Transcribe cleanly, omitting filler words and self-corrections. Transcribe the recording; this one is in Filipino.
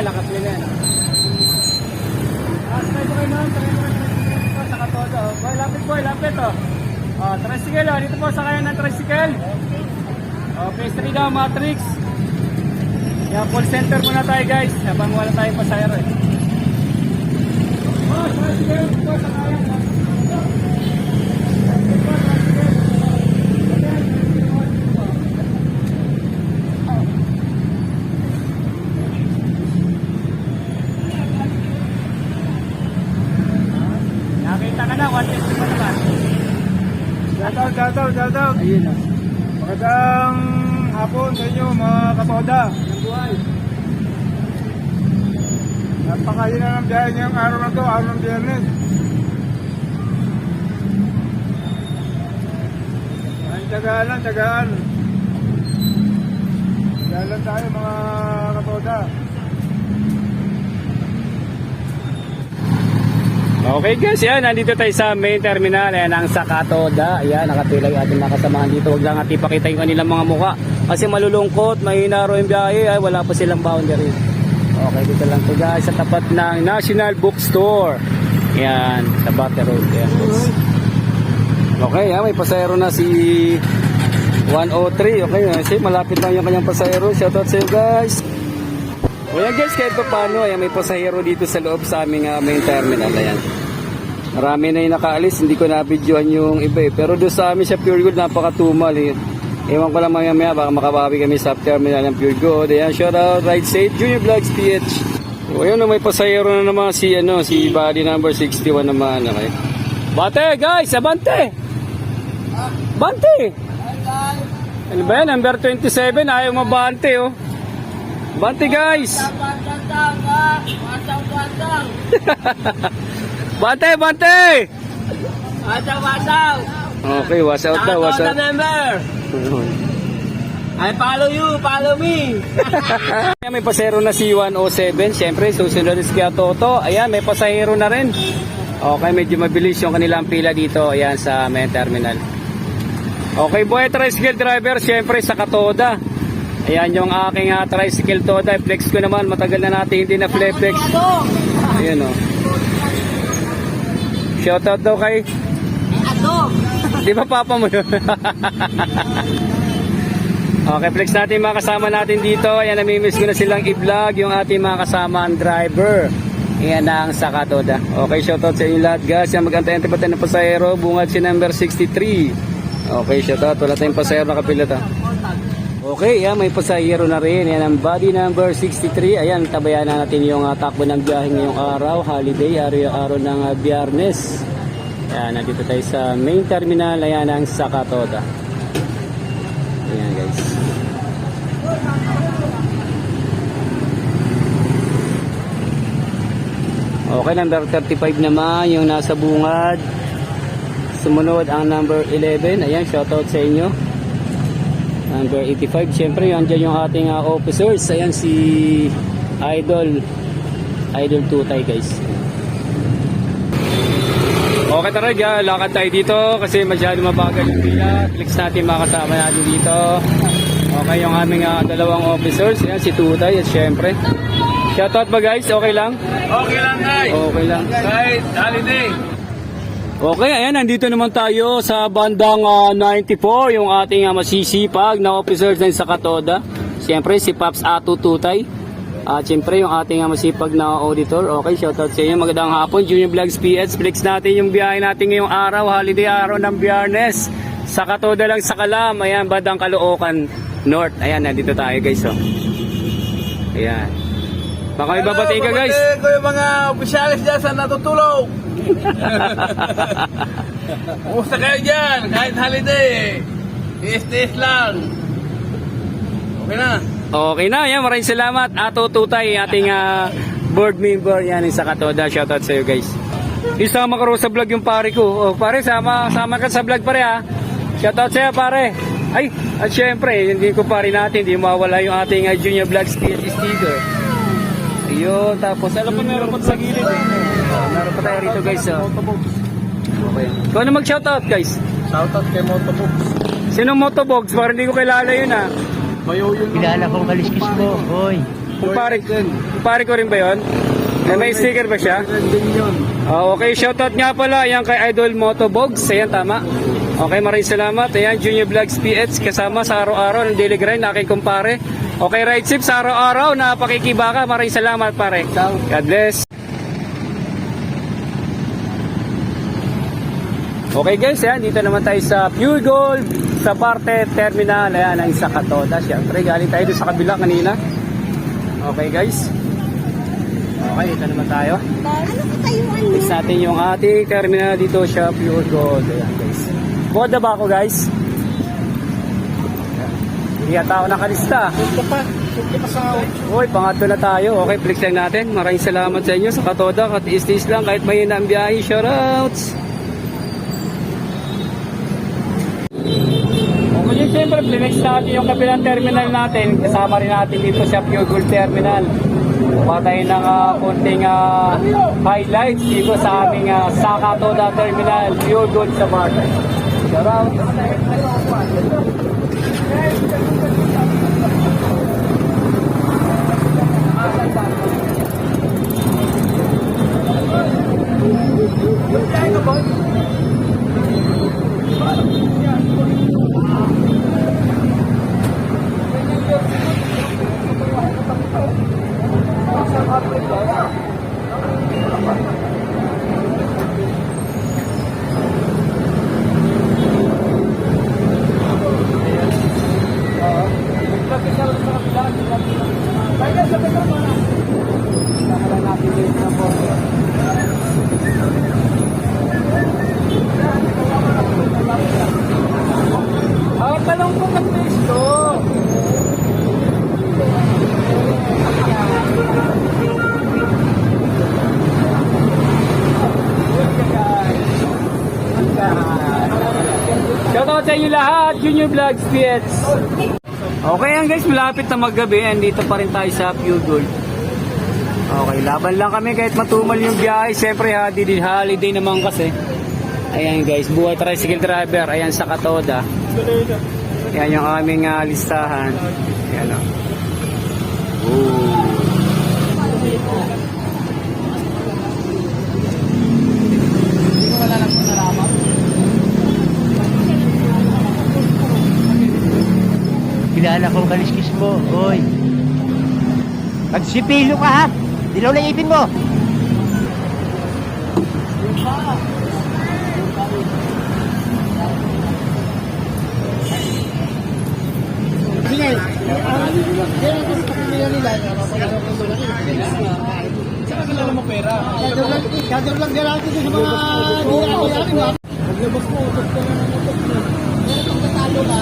Ayan, nakapila yan. Sakay po kayo ma'am, sakay po kayo sa Katoda. Boy, lapit oh. Tricycle oh, dito po sakayan ng tricycle. Pastry daw, Matrix. Yan, call center muna tayo guys. Habang wala tayong pasayro eh. Tricycle, dito po sakayan. Nakita ka na, 150 pa naman. Shout out. Ayun o. Magandang hapon sa inyo mga Katoda. Napakain na ng biyahe ngayong araw na to, araw ng Biyernes. Tiyagaan lang. Tiyagaan lang tayo mga Katoda. Okay guys, yan, nandito tayo sa main terminal. Ayan ang sa Katoda. Ayan, nakapila yung ating mga kasamahan dito. Huwag lang natin ipakita yung kanilang mga muka kasi malulungkot, mahina raw yung biyahe. Ay, wala pa silang boundary. Okay, dito lang to guys, sa tapat ng National Bookstore. Ayan, sa Bate Road. Ayan, guys. Okay, may pasahero na si 103. Okay, kasi malapit lang yung kanyang pasahero. Shoutout sa iyo guys. O yan guys, kahit pa paano, ayan, may pasahero dito sa loob sa aming main terminal. Ayan. Marami na yung nakaalis, hindi ko na-videoan yung iba eh. Pero doon sa amin sa Pure Gold, napakatumal eh. Ewan ko lang maya baka makabawi kami sa terminal ng Pure Gold. Ayan, shoutout, ride safe, Junior Vlogs PH. O yun, may pasahero na naman si body number 61 naman. Okay. Bante guys, abante! Bante! Ano ba yan, number 27, ayaw mabante oh. Bante guys! Bante! Okay, wash out daw, wash out. Member! I follow you, follow me! May pasahero na si 107, syempre susunod is kaya Toto. Ayan, may pasahero na rin. Okay, medyo mabilis yung kanilang pila dito. Ayan, sa main terminal. Okay, boy, tricycle driver, syempre sa Katoda. Ayan yung aking tricycle Toda. Flex ko naman, matagal na natin hindi na flex. Ayan o. Shoutout daw kay di ba papa mo yun? Okay, flex natin mga kasama natin dito. Ayan, namimiss ko na silang i-vlog yung ating mga kasama ang driver. Ayan ang sa Katoda. Okay, shoutout sa inyo lahat guys. Yan, mag-antay-antay pa tayo ng pasahero. Bungad si number 63. Okay, shoutout. Wala tayong pasahero nakapilot ha. Okay, yan, may pasahero na rin. Yan ang body number 63. Ayan, tabayan na natin yung takbo ng biyahe ngayong araw. Holiday, araw ng Biyernes. Ayan, nandito tayo sa main terminal. Ayan ang sa Katoda. Ayan guys. Okay, number 35 naman yung nasa bungad. Sumunod ang number 11. Ayan, shoutout sa inyo. Number 85, syempre yan dyan yung ating officers. Ayan si Idol Tutay guys. Okay, tara dyan, lakad tayo dito kasi masyado mabagal yung pila. Clicks natin mga kasama natin dito. Okay, yung aming dalawang officers. Ayan si Tutay at syempre shoutout ba guys? Okay lang? Okay lang guys! Okay lang. Kahit holiday! Okay, ayan, nandito naman tayo sa bandang 94, yung ating masisipag na officers din sa Katoda. Siyempre, si Pops Atu Tutay. At siyempre, yung ating masipag na auditor. Okay, shoutout sa inyo. Magandang hapon, Junior Vlogs PH. Flex natin yung biyahe natin ngayong araw, holiday araw ng Biyernes. Sa Katoda lang sa Kalam, ayan, bandang Caloocan North. Ayan, nandito tayo guys. Oh. Ayan. Baka may babatiin ka guys. Babatiin ko yung mga opisyalis dyan sa natutulog. Kumusta kayo dyan? Kahit holiday, tiis-tiis lang. Okay na. Okay na, yan, maraming salamat. Ato Tutay, ating board member yan sa Katoda. Shoutout sa iyo guys. Isama ko sa vlog yung pare ko. Oh, pare, sama ka sa vlog pare ha. Shoutout sa iyo pare. Ay, at syempre, hindi ko pare natin, hindi mawala yung ating Junior Vlogs PH sticker. Ayun, tapos alam mo meron pa sa gilid eh. Meron pa tayo rito guys. Okay. Ikaw na mag-shoutout guys. Shoutout kay Motobox. Sino Motobox? Parang hindi ko kilala yun ah. Mayo yung Kilala kong kaliskis ko, boy. Kumpare ko rin ba yun? May sticker ba siya? Din yun. Okay, shoutout nga pala. Ayan kay Idol Motobogs. Ayan, tama. Okay, maraming salamat. Ayan, Junior Vlogs PH. Kasama sa araw-araw ng daily grind na aking kumpare. Okay, Ride Sip, sa araw-araw na pakikibaka. Maraming salamat, pare. God bless. Okay guys, ayan, dito naman tayo sa Pure Gold sa parte terminal. Ayan, ang isa Katoda. Siyempre, galing tayo doon sa kabila kanina. Okay guys. Okay, dito naman tayo. Fix natin yung ating terminal dito sa Pure Gold. Ayan guys. Boda ba ako guys? Hindi yata ako nakalista. Uy, pangatlo na tayo. Okay, flex lang natin. Maraming salamat sa inyo sa Katoda. Katiis-tiis lang kahit may ang biyahe. Shoutouts! Okay, siyempre, flex natin yung kabilang terminal natin. Kasama rin natin dito sa Pure Gold Terminal. Patay ng konting highlights dito sa aming sa Katoda Terminal. Pure Gold sa Barton. Shoutout! Talong po ng pesto. Shoutout sa inyo lahat, Junior Vlogs PH. Okay yan guys, malapit na maggabi. Andito pa rin tayo sa Pure Gold. Okay, laban lang kami kahit matumal yung biyahe. Siyempre holiday naman kasi. Ayan guys, buhay tricycle driver. Ayan sa Katoda. Ayan yung aming listahan. Ayan o. Kilala kong kaliskis mo, oy. Magsipilo ka ha! Dilaw na ipin mo! Kadar lang galati sa mga niyari. Naglabas mo, utot ka na ng utot mo. Pero pag natalo ka,